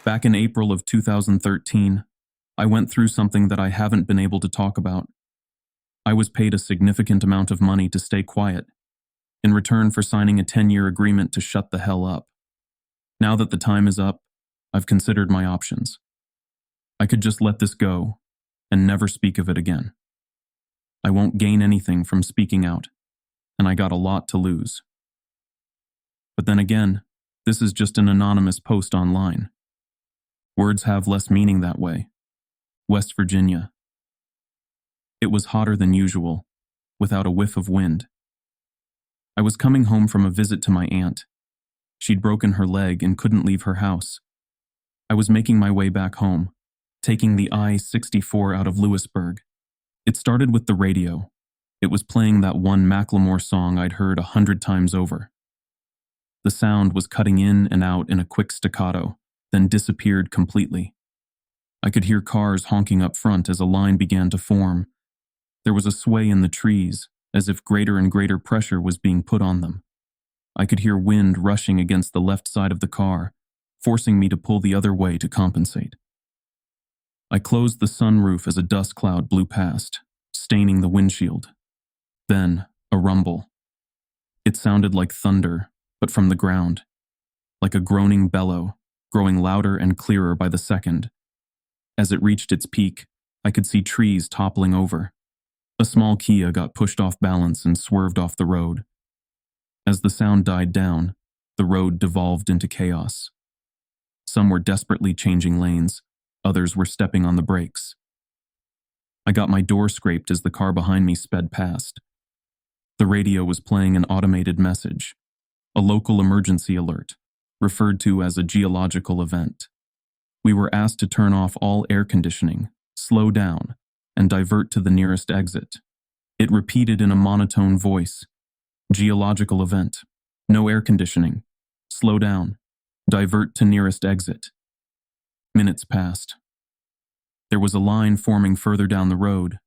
Back in April of 2013, I went through something that I haven't been able to talk about. I was paid a significant amount of money to stay quiet, in return for signing a 10-year agreement to shut the hell up. Now that the time is up, I've considered my options. I could just let this go and never speak of it again. I won't gain anything from speaking out, and I got a lot to lose. But then again, this is just an anonymous post online. Words have less meaning that way. West Virginia. It was hotter than usual, without a whiff of wind. I was coming home from a visit to my aunt. She'd broken her leg and couldn't leave her house. I was making my way back home, taking the I-64 out of Lewisburg. It started with the radio. It was playing that one Macklemore song I'd heard 100 times over. The sound was cutting in and out in a quick staccato, then disappeared completely. I could hear cars honking up front as a line began to form. There was a sway in the trees, as if greater and greater pressure was being put on them. I could hear wind rushing against the left side of the car, forcing me to pull the other way to compensate. I closed the sunroof as a dust cloud blew past, staining the windshield. Then, a rumble. It sounded like thunder, but from the ground, like a groaning bellow, growing louder and clearer by the second. As it reached its peak, I could see trees toppling over. A small Kia got pushed off balance and swerved off the road. As the sound died down, the road devolved into chaos. Some were desperately changing lanes, others were stepping on the brakes. I got my door scraped as the car behind me sped past. The radio was playing an automated message, a local emergency alert, referred to as a geological event. We were asked to turn off all air conditioning, slow down, and divert to the nearest exit. It repeated in a monotone voice, "Geological event, no air conditioning, slow down, divert to nearest exit." Minutes passed. There was a line forming further down the road,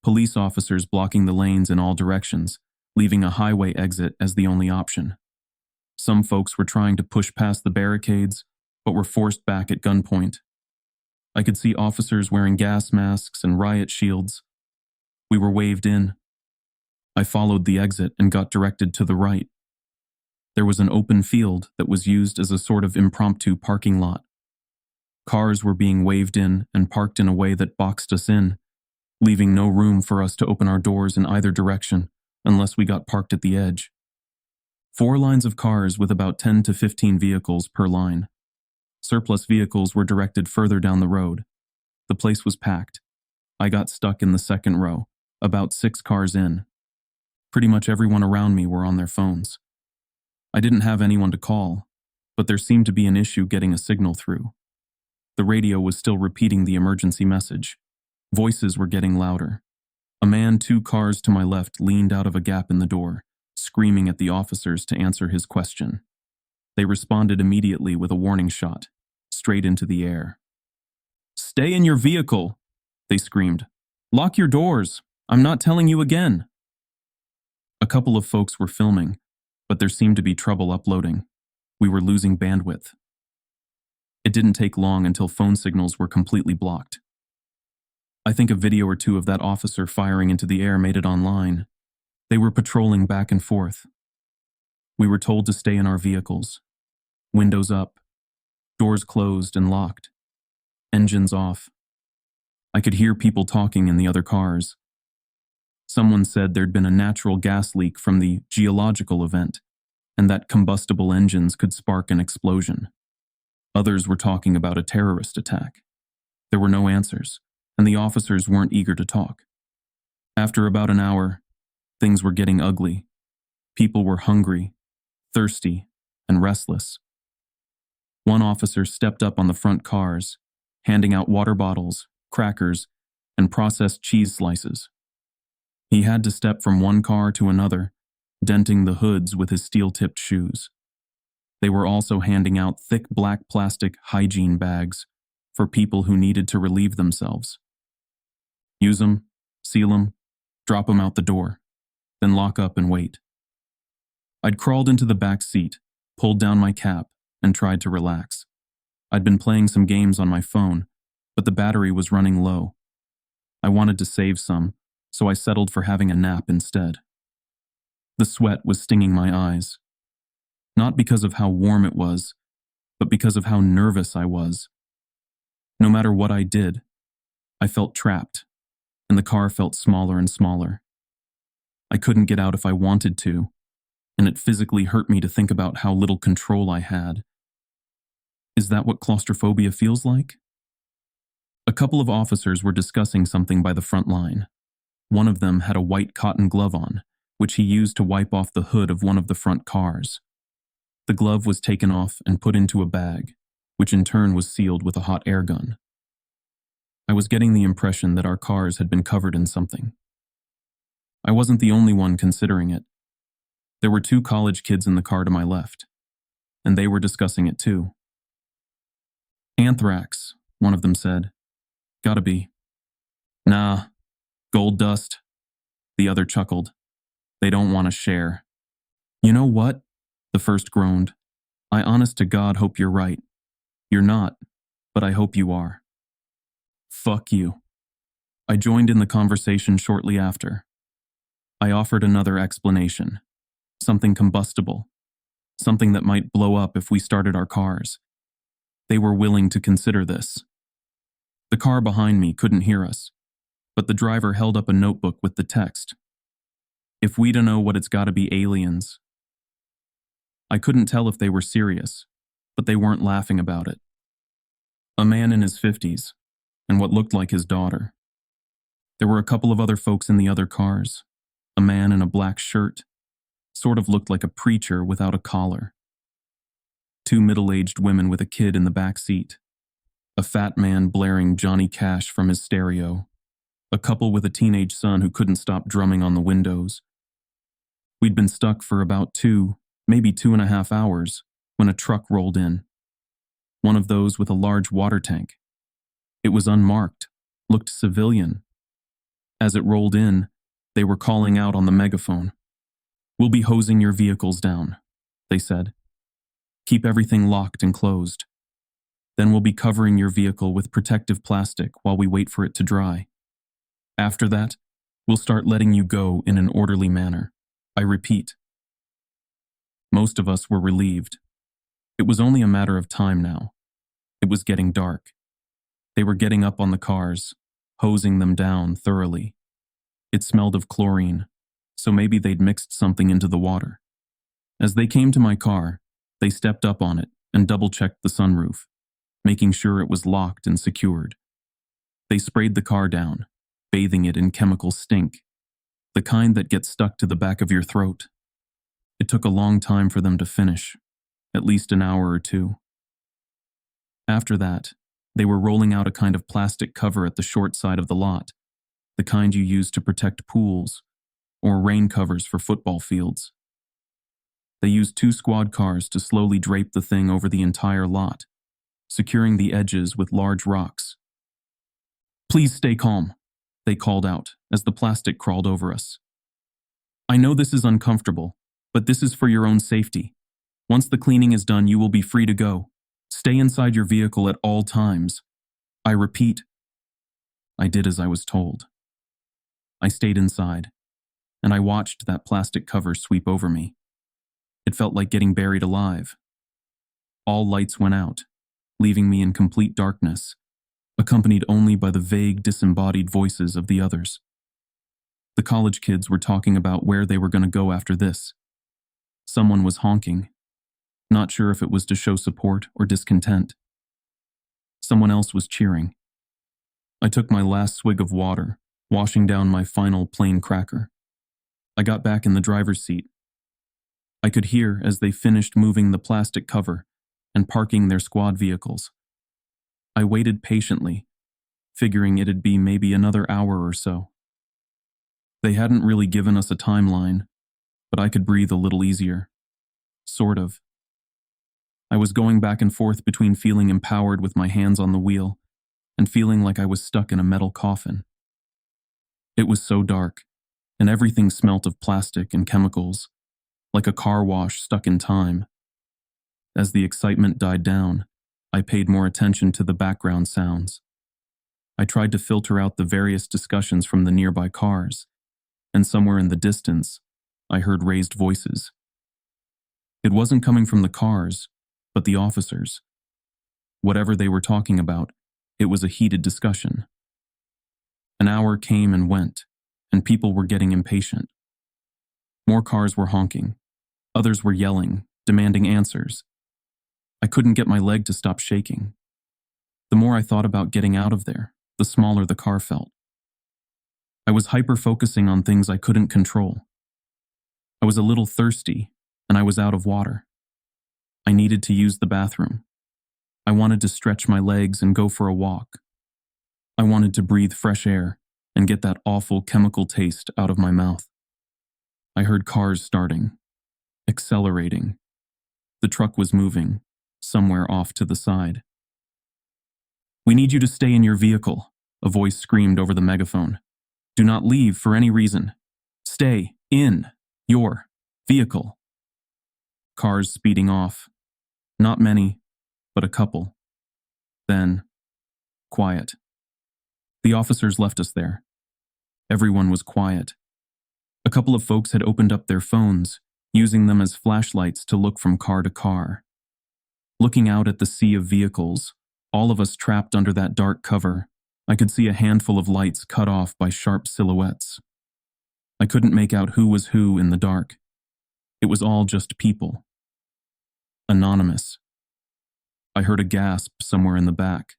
police officers blocking the lanes in all directions, leaving a highway exit as the only option. Some folks were trying to push past the barricades, but were forced back at gunpoint. I could see officers wearing gas masks and riot shields. We were waved in. I followed the exit and got directed to the right. There was an open field that was used as a sort of impromptu parking lot. Cars were being waved in and parked in a way that boxed us in, leaving no room for us to open our doors in either direction unless we got parked at the edge. 4 lines of cars with about 10 to 15 vehicles per line. Surplus vehicles were directed further down the road. The place was packed. I got stuck in the second row, about 6 cars in. Pretty much everyone around me were on their phones. I didn't have anyone to call, but there seemed to be an issue getting a signal through. The radio was still repeating the emergency message. Voices were getting louder. A man 2 cars to my left leaned out of a gap in the door, screaming at the officers to answer his question. They responded immediately with a warning shot, straight into the air. "Stay in your vehicle," they screamed. "Lock your doors. I'm not telling you again." A couple of folks were filming, but there seemed to be trouble uploading. We were losing bandwidth. It didn't take long until phone signals were completely blocked. I think a video or 2 of that officer firing into the air made it online. They were patrolling back and forth. We were told to stay in our vehicles. Windows up, doors closed and locked, engines off. I could hear people talking in the other cars. Someone said there'd been a natural gas leak from the geological event, and that combustible engines could spark an explosion. Others were talking about a terrorist attack. There were no answers, and the officers weren't eager to talk. After about an hour, things were getting ugly. People were hungry, thirsty, and restless. One officer stepped up on the front cars, handing out water bottles, crackers, and processed cheese slices. He had to step from one car to another, denting the hoods with his steel-tipped shoes. They were also handing out thick black plastic hygiene bags for people who needed to relieve themselves. Use them, seal them, drop them out the door, then lock up and wait. I'd crawled into the back seat, pulled down my cap, and tried to relax. I'd been playing some games on my phone, but the battery was running low. I wanted to save some, so I settled for having a nap instead. The sweat was stinging my eyes. Not because of how warm it was, but because of how nervous I was. No matter what I did, I felt trapped, and the car felt smaller and smaller. I couldn't get out if I wanted to, and it physically hurt me to think about how little control I had. Is that what claustrophobia feels like? A couple of officers were discussing something by the front line. One of them had a white cotton glove on, which he used to wipe off the hood of one of the front cars. The glove was taken off and put into a bag, which in turn was sealed with a hot air gun. I was getting the impression that our cars had been covered in something. I wasn't the only one considering it. There were 2 college kids in the car to my left, and they were discussing it too. Anthrax, one of them said. Gotta be. Nah, gold dust. The other chuckled. They don't want to share. You know what? The first groaned. I honest to God hope you're right. You're not, but I hope you are. Fuck you. I joined in the conversation shortly after. I offered another explanation. Something combustible. Something that might blow up if we started our cars. They were willing to consider this. The car behind me couldn't hear us, but the driver held up a notebook with the text. If we don't know what it's gotta be aliens. I couldn't tell if they were serious, but they weren't laughing about it. A man in his 50s, and what looked like his daughter. There were a couple of other folks in the other cars. A man in a black shirt, sort of looked like a preacher without a collar. 2 middle-aged women with a kid in the back seat. A fat man blaring Johnny Cash from his stereo. A couple with a teenage son who couldn't stop drumming on the windows. We'd been stuck for about 2, maybe 2.5 hours, when a truck rolled in. One of those with a large water tank. It was unmarked, looked civilian. As it rolled in, they were calling out on the megaphone. We'll be hosing your vehicles down, they said. Keep everything locked and closed. Then we'll be covering your vehicle with protective plastic while we wait for it to dry. After that, we'll start letting you go in an orderly manner. I repeat. Most of us were relieved. It was only a matter of time now. It was getting dark. They were getting up on the cars, hosing them down thoroughly. It smelled of chlorine, so maybe they'd mixed something into the water. As they came to my car, they stepped up on it and double-checked the sunroof, making sure it was locked and secured. They sprayed the car down, bathing it in chemical stink, the kind that gets stuck to the back of your throat. It took a long time for them to finish, at least an hour or 2. After that, they were rolling out a kind of plastic cover at the short side of the lot, the kind you use to protect pools or rain covers for football fields. They used 2 squad cars to slowly drape the thing over the entire lot, securing the edges with large rocks. Please stay calm, they called out as the plastic crawled over us. I know this is uncomfortable, but this is for your own safety. Once the cleaning is done, you will be free to go. Stay inside your vehicle at all times. I repeat. I did as I was told. I stayed inside, and I watched that plastic cover sweep over me. It felt like getting buried alive. All lights went out, leaving me in complete darkness, accompanied only by the vague, disembodied voices of the others. The college kids were talking about where they were going to go after this. Someone was honking, not sure if it was to show support or discontent. Someone else was cheering. I took my last swig of water, washing down my final plain cracker. I got back in the driver's seat. I could hear as they finished moving the plastic cover and parking their squad vehicles. I waited patiently, figuring it'd be maybe another hour or so. They hadn't really given us a timeline, but I could breathe a little easier. Sort of. I was going back and forth between feeling empowered with my hands on the wheel and feeling like I was stuck in a metal coffin. It was so dark, and everything smelt of plastic and chemicals, like a car wash stuck in time. As the excitement died down, I paid more attention to the background sounds. I tried to filter out the various discussions from the nearby cars, and somewhere in the distance, I heard raised voices. It wasn't coming from the cars, but the officers. Whatever they were talking about, it was a heated discussion. An hour came and went, and people were getting impatient. More cars were honking. Others were yelling, demanding answers. I couldn't get my leg to stop shaking. The more I thought about getting out of there, the smaller the car felt. I was hyper-focusing on things I couldn't control. I was a little thirsty, and I was out of water. I needed to use the bathroom. I wanted to stretch my legs and go for a walk. I wanted to breathe fresh air and get that awful chemical taste out of my mouth. I heard cars starting, accelerating. The truck was moving, somewhere off to the side. "We need you to stay in your vehicle," a voice screamed over the megaphone. "Do not leave for any reason. Stay in your vehicle." Cars speeding off. Not many, but a couple. Then, quiet. The officers left us there. Everyone was quiet. A couple of folks had opened up their phones, using them as flashlights to look from car to car. Looking out at the sea of vehicles, all of us trapped under that dark cover, I could see a handful of lights cut off by sharp silhouettes. I couldn't make out who was who in the dark. It was all just people. Anonymous. I heard a gasp somewhere in the back.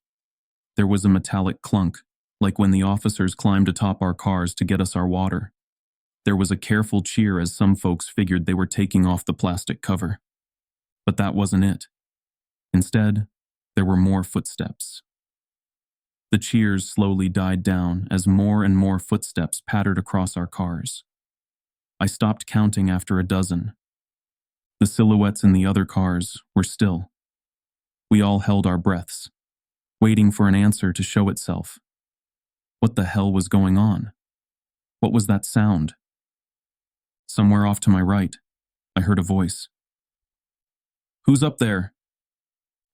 There was a metallic clunk, like when the officers climbed atop our cars to get us our water. There was a careful cheer as some folks figured they were taking off the plastic cover. But that wasn't it. Instead, there were more footsteps. The cheers slowly died down as more and more footsteps pattered across our cars. I stopped counting after a dozen. The silhouettes in the other cars were still. We all held our breaths, waiting for an answer to show itself. What the hell was going on? What was that sound? Somewhere off to my right, I heard a voice. "Who's up there?"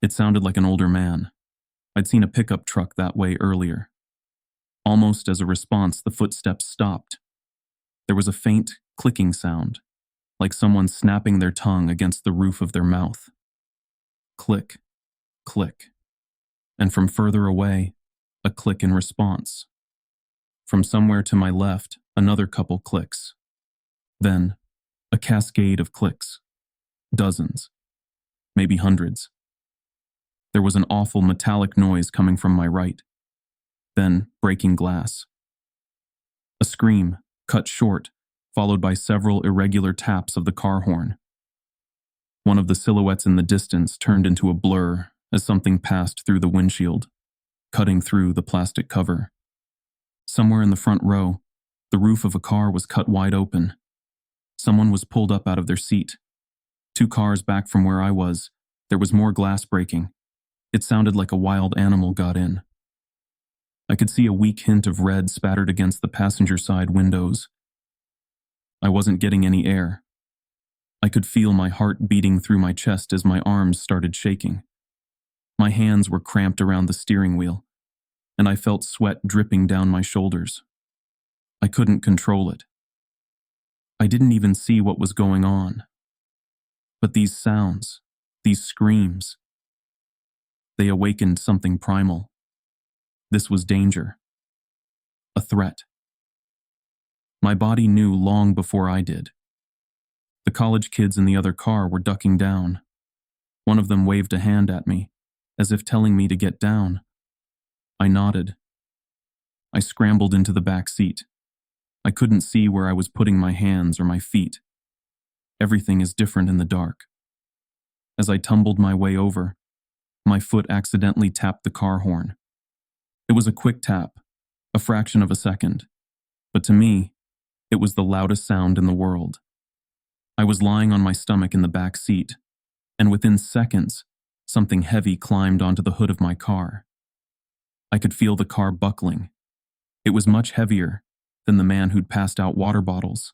It sounded like an older man. I'd seen a pickup truck that way earlier. Almost as a response, the footsteps stopped. There was a faint, clicking sound, like someone snapping their tongue against the roof of their mouth. Click, click. And from further away, a click in response. From somewhere to my left, another couple clicks. Then, a cascade of clicks. Dozens. Maybe hundreds. There was an awful metallic noise coming from my right. Then, breaking glass. A scream, cut short, followed by several irregular taps of the car horn. One of the silhouettes in the distance turned into a blur as something passed through the windshield, cutting through the plastic cover. Somewhere in the front row, the roof of a car was cut wide open. Someone was pulled up out of their seat. 2 cars back from where I was, there was more glass breaking. It sounded like a wild animal got in. I could see a weak hint of red spattered against the passenger side windows. I wasn't getting any air. I could feel my heart beating through my chest as my arms started shaking. My hands were cramped around the steering wheel, and I felt sweat dripping down my shoulders. I couldn't control it. I didn't even see what was going on. But these sounds, these screams, they awakened something primal. This was danger. A threat. My body knew long before I did. The college kids in the other car were ducking down. One of them waved a hand at me, as if telling me to get down. I nodded. I scrambled into the back seat. I couldn't see where I was putting my hands or my feet. Everything is different in the dark. As I tumbled my way over, my foot accidentally tapped the car horn. It was a quick tap, a fraction of a second, but to me, it was the loudest sound in the world. I was lying on my stomach in the back seat, and within seconds, something heavy climbed onto the hood of my car. I could feel the car buckling. It was much heavier than the man who'd passed out water bottles.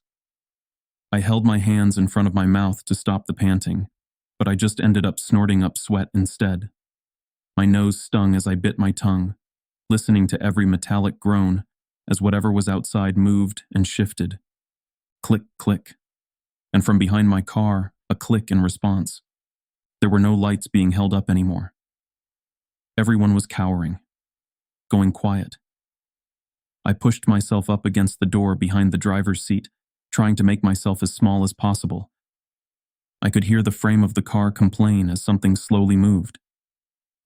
I held my hands in front of my mouth to stop the panting, but I just ended up snorting up sweat instead. My nose stung as I bit my tongue, listening to every metallic groan as whatever was outside moved and shifted. Click, click. And from behind my car, a click in response. There were no lights being held up anymore. Everyone was cowering, going quiet. I pushed myself up against the door behind the driver's seat, trying to make myself as small as possible. I could hear the frame of the car complain as something slowly moved.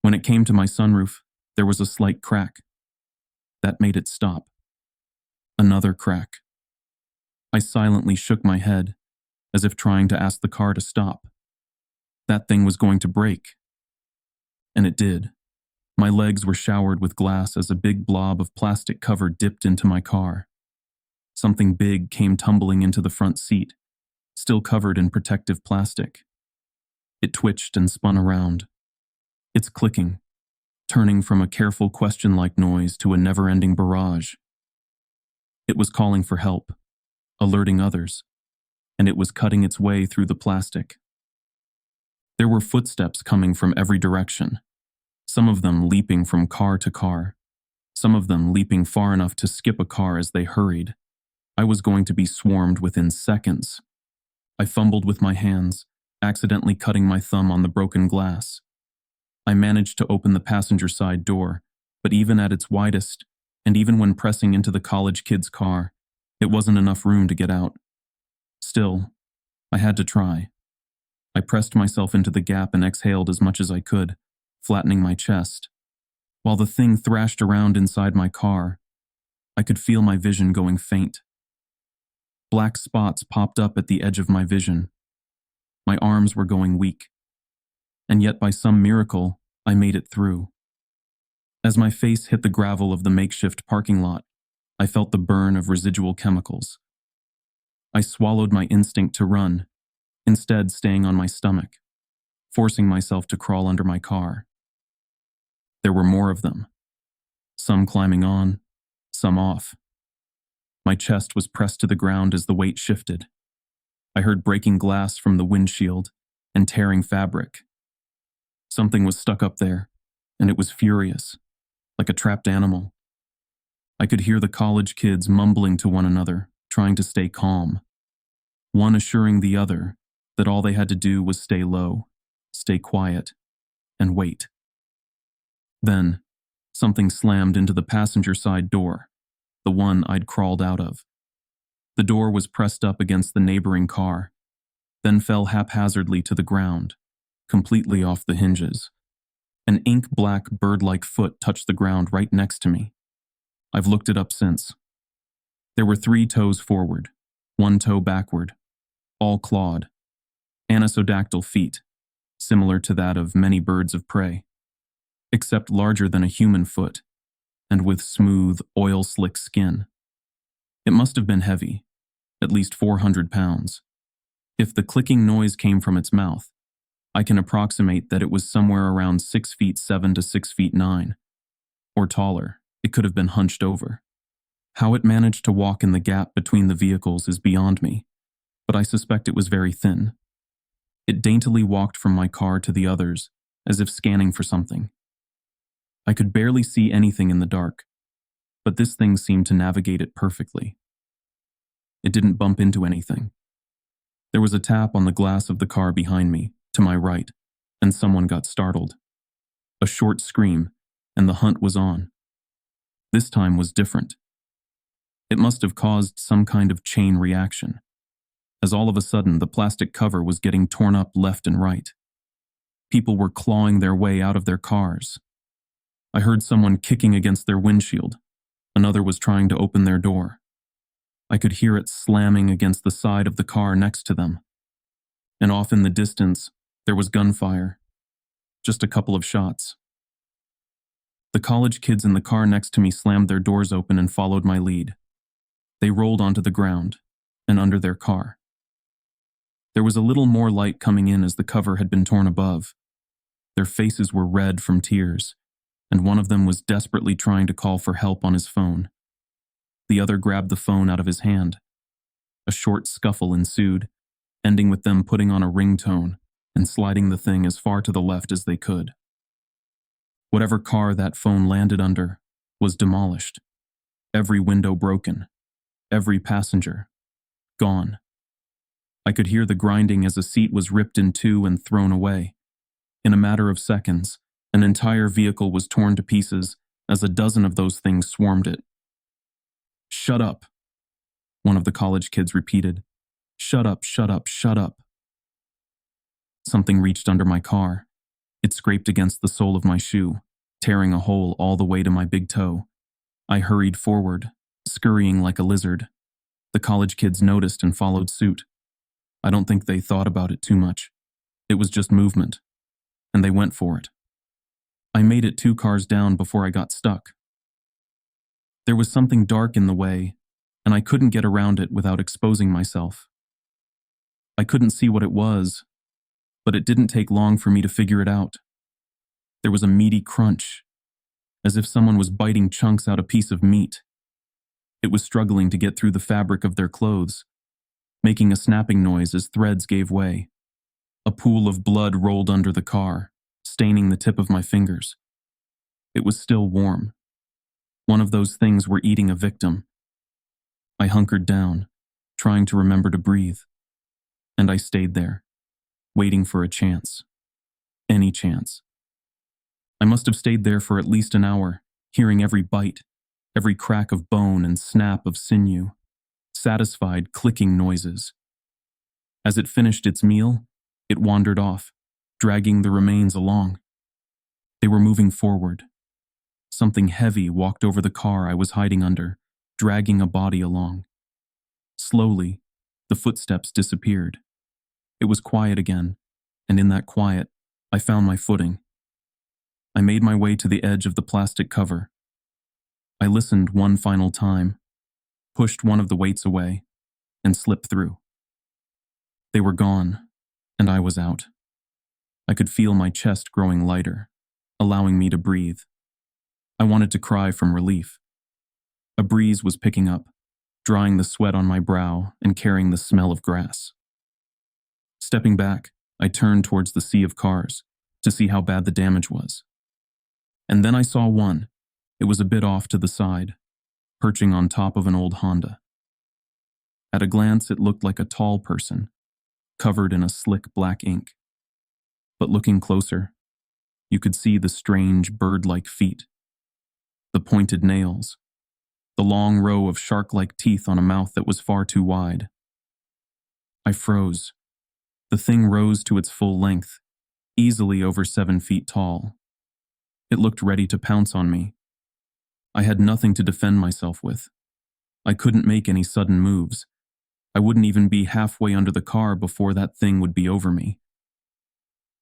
When it came to my sunroof, there was a slight crack. That made it stop. Another crack. I silently shook my head, as if trying to ask the car to stop. That thing was going to break. And it did. My legs were showered with glass as a big blob of plastic cover dipped into my car. Something big came tumbling into the front seat, still covered in protective plastic. It twitched and spun around. Its clicking, turning from a careful question-like noise to a never-ending barrage. It was calling for help, alerting others, and it was cutting its way through the plastic. There were footsteps coming from every direction, some of them leaping from car to car, some of them leaping far enough to skip a car as they hurried. I was going to be swarmed within seconds. I fumbled with my hands, accidentally cutting my thumb on the broken glass. I managed to open the passenger side door, but even at its widest, and even when pressing into the college kid's car, it wasn't enough room to get out. Still, I had to try. I pressed myself into the gap and exhaled as much as I could, flattening my chest. While the thing thrashed around inside my car, I could feel my vision going faint. Black spots popped up at the edge of my vision. My arms were going weak. And yet by some miracle, I made it through. As my face hit the gravel of the makeshift parking lot, I felt the burn of residual chemicals. I swallowed my instinct to run, instead staying on my stomach, forcing myself to crawl under my car. There were more of them, some climbing on, some off. My chest was pressed to the ground as the weight shifted. I heard breaking glass from the windshield and tearing fabric. Something was stuck up there, and it was furious, like a trapped animal. I could hear the college kids mumbling to one another, trying to stay calm. One assuring the other that all they had to do was stay low, stay quiet, and wait. Then, something slammed into the passenger side door, the one I'd crawled out of. The door was pressed up against the neighboring car, then fell haphazardly to the ground, completely off the hinges. An ink-black bird-like foot touched the ground right next to me. I've looked it up since. There were 3 toes forward, 1 toe backward, all clawed, anisodactyl feet, similar to that of many birds of prey, except larger than a human foot, and with smooth, oil-slick skin. It must have been heavy, at least 400 pounds. If the clicking noise came from its mouth, I can approximate that it was somewhere around 6 feet 7 to 6 feet 9, or taller. It could have been hunched over. How it managed to walk in the gap between the vehicles is beyond me, but I suspect it was very thin. It daintily walked from my car to the others, as if scanning for something. I could barely see anything in the dark, but this thing seemed to navigate it perfectly. It didn't bump into anything. There was a tap on the glass of the car behind me, to my right, and someone got startled. A short scream, and the hunt was on. This time was different. It must have caused some kind of chain reaction, as all of a sudden the plastic cover was getting torn up left and right. People were clawing their way out of their cars. I heard someone kicking against their windshield. Another was trying to open their door. I could hear it slamming against the side of the car next to them. And off in the distance, there was gunfire. Just a couple of shots. The college kids in the car next to me slammed their doors open and followed my lead. They rolled onto the ground and under their car. There was a little more light coming in as the cover had been torn above. Their faces were red from tears, and one of them was desperately trying to call for help on his phone. The other grabbed the phone out of his hand. A short scuffle ensued, ending with them putting on a ringtone and sliding the thing as far to the left as they could. Whatever car that phone landed under was demolished. Every window broken. Every passenger gone. I could hear the grinding as a seat was ripped in two and thrown away. In a matter of seconds, an entire vehicle was torn to pieces as a dozen of those things swarmed it. "Shut up," one of the college kids repeated. "Shut up, shut up, shut up." Something reached under my car. It scraped against the sole of my shoe, tearing a hole all the way to my big toe. I hurried forward, scurrying like a lizard. The college kids noticed and followed suit. I don't think they thought about it too much. It was just movement, and they went for it. I made it 2 cars down before I got stuck. There was something dark in the way, and I couldn't get around it without exposing myself. I couldn't see what it was, but it didn't take long for me to figure it out. There was a meaty crunch, as if someone was biting chunks out a piece of meat. It was struggling to get through the fabric of their clothes, making a snapping noise as threads gave way. A pool of blood rolled under the car, staining the tip of my fingers. It was still warm. One of those things were eating a victim. I hunkered down, trying to remember to breathe, and I stayed there, waiting for a chance. Any chance. I must have stayed there for at least an hour, hearing every bite, every crack of bone and snap of sinew, satisfied clicking noises. As it finished its meal, it wandered off, dragging the remains along. They were moving forward. Something heavy walked over the car I was hiding under, dragging a body along. Slowly, the footsteps disappeared. It was quiet again, and in that quiet, I found my footing. I made my way to the edge of the plastic cover. I listened one final time, pushed one of the weights away, and slipped through. They were gone, and I was out. I could feel my chest growing lighter, allowing me to breathe. I wanted to cry from relief. A breeze was picking up, drying the sweat on my brow and carrying the smell of grass. Stepping back, I turned towards the sea of cars to see how bad the damage was. And then I saw one. It was a bit off to the side, perching on top of an old Honda. At a glance, it looked like a tall person, covered in a slick black ink. But looking closer, you could see the strange bird-like feet, the pointed nails, the long row of shark-like teeth on a mouth that was far too wide. I froze. The thing rose to its full length, easily over 7 feet tall. It looked ready to pounce on me. I had nothing to defend myself with. I couldn't make any sudden moves. I wouldn't even be halfway under the car before that thing would be over me.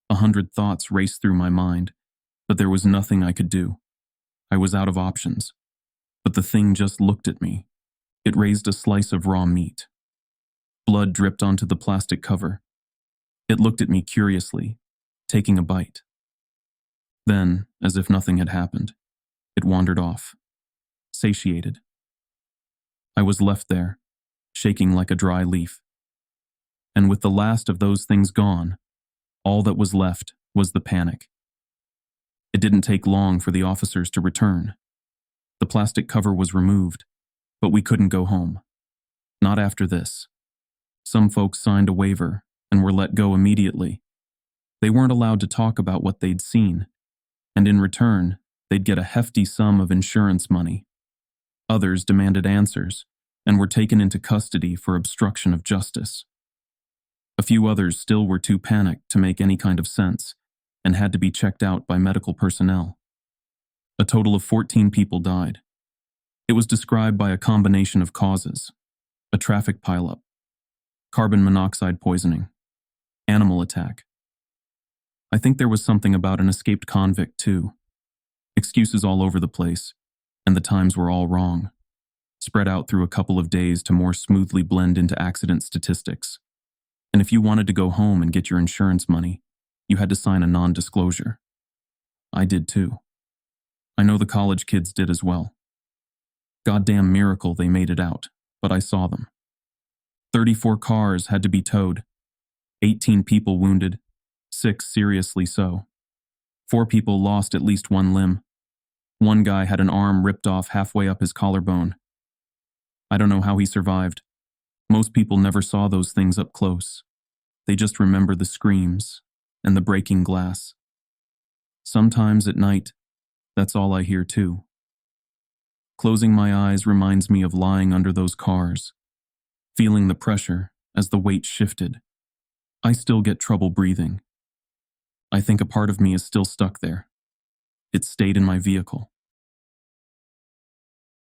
100 thoughts raced through my mind, but there was nothing I could do. I was out of options. But the thing just looked at me. It raised a slice of raw meat. Blood dripped onto the plastic cover. It looked at me curiously, taking a bite. Then, as if nothing had happened, it wandered off, satiated. I was left there, shaking like a dry leaf. And with the last of those things gone, all that was left was the panic. It didn't take long for the officers to return. The plastic cover was removed, but we couldn't go home. Not after this. Some folks signed a waiver and were let go immediately. They weren't allowed to talk about what they'd seen, and in return, they'd get a hefty sum of insurance money. Others demanded answers and were taken into custody for obstruction of justice. A few others still were too panicked to make any kind of sense and had to be checked out by medical personnel. A total of 14 people died. It was described by a combination of causes: a traffic pileup, carbon monoxide poisoning, animal attack. I think there was something about an escaped convict too. Excuses all over the place, and the times were all wrong, spread out through a couple of days to more smoothly blend into accident statistics. And if you wanted to go home and get your insurance money, you had to sign a non-disclosure. I did too. I know the college kids did as well. Goddamn miracle they made it out, but I saw them. 34 cars had to be towed, 18 people wounded, 6 seriously so. 4 people lost at least one limb. One guy had an arm ripped off halfway up his collarbone. I don't know how he survived. Most people never saw those things up close. They just remember the screams and the breaking glass. Sometimes at night, that's all I hear too. Closing my eyes reminds me of lying under those cars, feeling the pressure as the weight shifted. I still get trouble breathing. I think a part of me is still stuck there. It stayed in my vehicle.